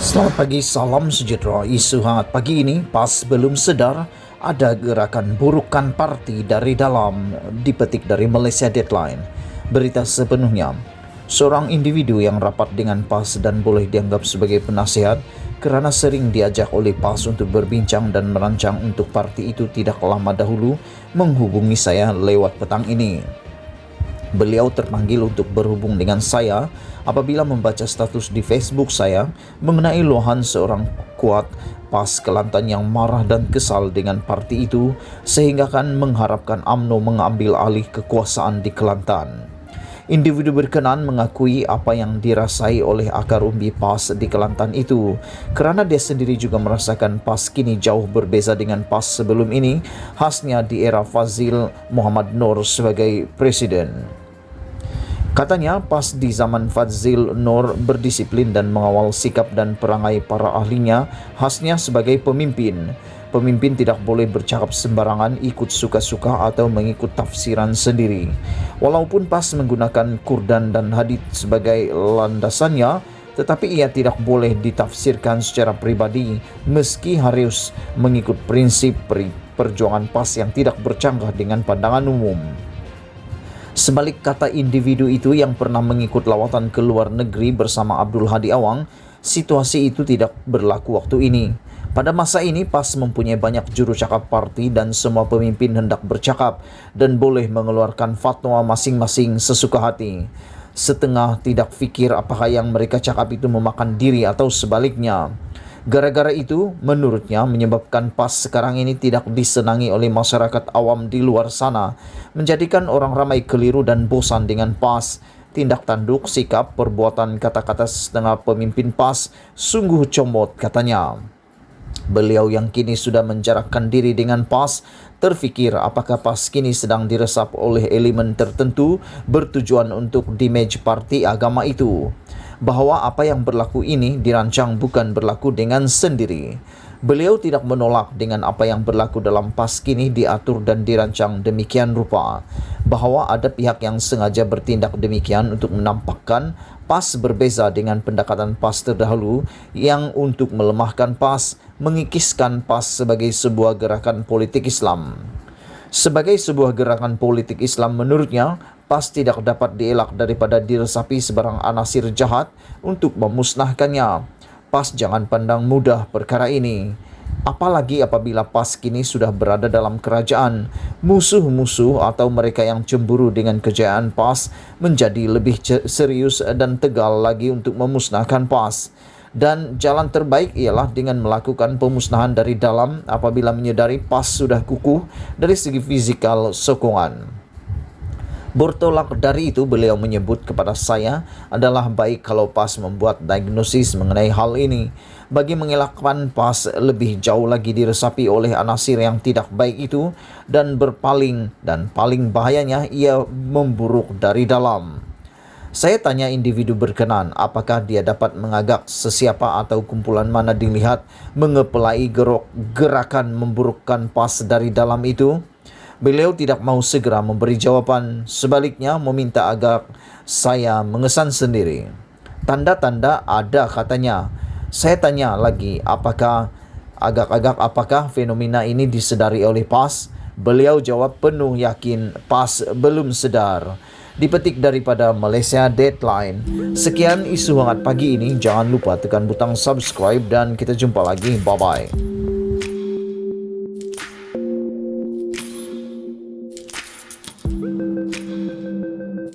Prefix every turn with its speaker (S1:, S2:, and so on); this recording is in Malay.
S1: Selamat pagi, salam sejahtera. Isu hangat pagi ini, pas belum sedar, ada gerakan burukan parti dari dalam, dipetik dari Malaysia Deadline. Berita sepenuhnya, seorang individu yang rapat dengan PAS dan boleh dianggap sebagai penasihat kerana sering diajak oleh PAS untuk berbincang dan merancang untuk parti itu tidak lama dahulu menghubungi saya lewat petang ini. Beliau terpanggil untuk berhubung dengan saya apabila membaca status di Facebook saya mengenai luahan seorang kuat PAS Kelantan yang marah dan kesal dengan parti itu sehingga kan mengharapkan UMNO mengambil alih kekuasaan di Kelantan. Individu berkenan mengakui apa yang dirasai oleh akar umbi PAS di Kelantan itu kerana dia sendiri juga merasakan PAS kini jauh berbeza dengan PAS sebelum ini, khasnya di era Fazil Muhammad Noor sebagai presiden. Katanya, PAS di zaman Fazil Noor berdisiplin dan mengawal sikap dan perangai para ahlinya, khasnya sebagai pemimpin. Pemimpin tidak boleh bercakap sembarangan, ikut suka-suka atau mengikut tafsiran sendiri. Walaupun PAS menggunakan Quran dan hadis sebagai landasannya, tetapi ia tidak boleh ditafsirkan secara pribadi meski harus mengikut prinsip perjuangan PAS yang tidak bercanggah dengan pandangan umum. Sebalik kata individu itu yang pernah mengikut lawatan ke luar negeri bersama Abdul Hadi Awang, situasi itu tidak berlaku waktu ini. Pada masa ini, PAS mempunyai banyak juru cakap parti dan semua pemimpin hendak bercakap dan boleh mengeluarkan fatwa masing-masing sesuka hati. Setengah tidak fikir apakah yang mereka cakap itu memakan diri atau sebaliknya. Gara-gara itu, menurutnya menyebabkan PAS sekarang ini tidak disenangi oleh masyarakat awam di luar sana, menjadikan orang ramai keliru dan bosan dengan PAS. Tindak tanduk, sikap, perbuatan, kata-kata setengah pemimpin PAS sungguh comot, katanya. Beliau yang kini sudah menjarakkan diri dengan PAS terfikir apakah PAS kini sedang diresap oleh elemen tertentu bertujuan untuk damage parti agama itu. Bahawa apa yang berlaku ini dirancang bukan berlaku dengan sendiri. Beliau tidak menolak dengan apa yang berlaku dalam PAS kini diatur dan dirancang demikian rupa. Bahawa ada pihak yang sengaja bertindak demikian untuk menampakkan PAS berbeza dengan pendekatan PAS terdahulu yang untuk melemahkan PAS, mengikiskan PAS sebagai sebuah gerakan politik Islam. Sebagai sebuah gerakan politik Islam menurutnya, PAS tidak dapat dielak daripada diresapi sebarang anasir jahat untuk memusnahkannya. PAS jangan pandang mudah perkara ini. Apalagi apabila PAS kini sudah berada dalam kerajaan, musuh-musuh atau mereka yang cemburu dengan kejayaan PAS menjadi lebih serius dan tegal lagi untuk memusnahkan PAS. Dan jalan terbaik ialah dengan melakukan pemusnahan dari dalam apabila menyedari PAS sudah kukuh dari segi fizikal sokongan. Bertolak dari itu, beliau menyebut kepada saya adalah baik kalau PAS membuat diagnosis mengenai hal ini bagi mengelakkan PAS lebih jauh lagi diresapi oleh anasir yang tidak baik itu dan berpaling, dan paling bahayanya ia memburuk dari dalam. Saya tanya individu berkenan apakah dia dapat mengagak sesiapa atau kumpulan mana dilihat mengepelai gerakan memburukkan PAS dari dalam itu. Beliau tidak mau segera memberi jawapan, sebaliknya meminta agar saya mengesan sendiri. Tanda-tanda ada, katanya. Saya tanya lagi apakah apakah fenomena ini disedari oleh PAS. Beliau jawab penuh yakin PAS belum sedar. Dipetik daripada Malaysia Deadline. Sekian isu hangat pagi ini. Jangan lupa tekan butang subscribe dan kita jumpa lagi. Bye-bye.